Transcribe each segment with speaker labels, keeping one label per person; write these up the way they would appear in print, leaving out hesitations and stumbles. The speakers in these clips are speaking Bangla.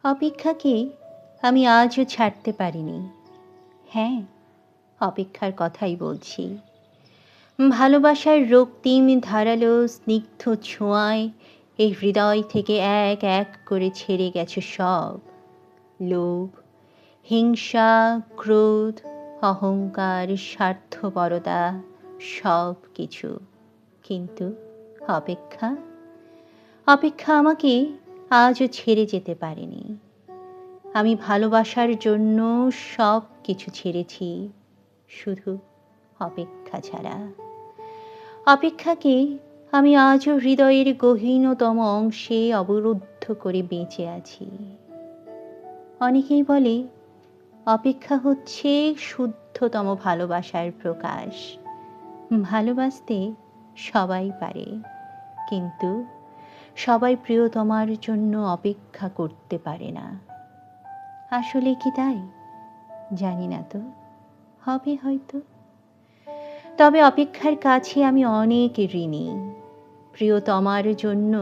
Speaker 1: অপেক্ষাকে আমি আজও ছাড়তে পারিনি। হ্যাঁ, অপেক্ষার কথাই বলছি। ভালোবাসার রক্তিম ধারালো স্নিগ্ধ ছোঁয়ায় এই হৃদয় থেকে এক এক করে ছেড়ে গেছে সব। লোভ, হিংসা, ক্রোধ, অহংকার, স্বার্থপরতা, সব কিছু। কিন্তু অপেক্ষা অপেক্ষা আমাকে আজও ছেড়ে যেতে পারেনি। আমি ভালোবাসার জন্য সব কিছু ছেড়েছি, শুধু অপেক্ষা ছাড়া। অপেক্ষাকে আমি আজও হৃদয়ের গহীনতম অংশে অবরুদ্ধ করে বেঁচে আছি। অনেকেই বলে অপেক্ষা হচ্ছে শুদ্ধতম ভালোবাসার প্রকাশ। ভালোবাসতে সবাই পারে, কিন্তু সবাই প্রিয়তমার জন্য অপেক্ষা করতে পারে না। আসলে কি তাই? জানি না তো, হবে হয়তো। তবে অপেক্ষার কাছে আমি অনেক ঋণী। প্রিয়তমার জন্য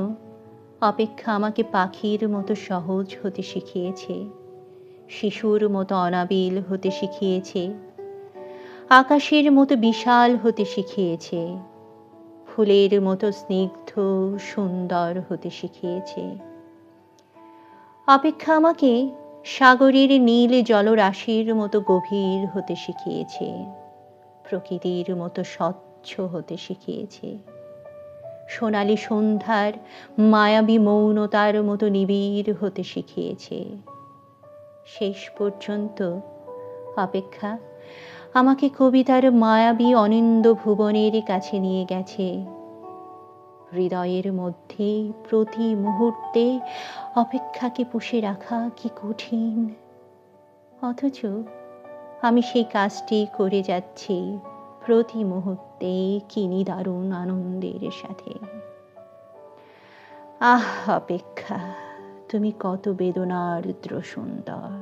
Speaker 1: অপেক্ষা আমাকে পাখির মতো সহজ হতে শিখিয়েছে, শিশুর মতো অনাবিল হতে শিখিয়েছে, আকাশের মতো বিশাল হতে শিখিয়েছে, ফুলের মতো স্নিগ্ধ সুন্দর হতে শিখিয়েছে। অপেক্ষা আমাকে সাগরের নীল জলরাশির মতো গভীর হতে শিখিয়েছে, প্রকৃতির মতো স্বচ্ছ হতে শিখিয়েছে, সোনালী সন্ধ্যার মায়াবী মৌনতার মতো নিবিড় হতে শিখিয়েছে। শেষ পর্যন্ত অপেক্ষা আমাকে কবিতার মায়াবী অনিন্দ ভুবনের কাছে নিয়ে গেছে। হৃদয়ের মধ্যে প্রতি মুহূর্তে অপেক্ষাকে পুষে রাখা কি কঠিন, অথচ আমি সেই কাজটি করে যাচ্ছি প্রতি মুহূর্তে কি নিদারুণ আনন্দের সাথে। আহ অপেক্ষা, তুমি কত বেদনার্দ্র সুন্দর।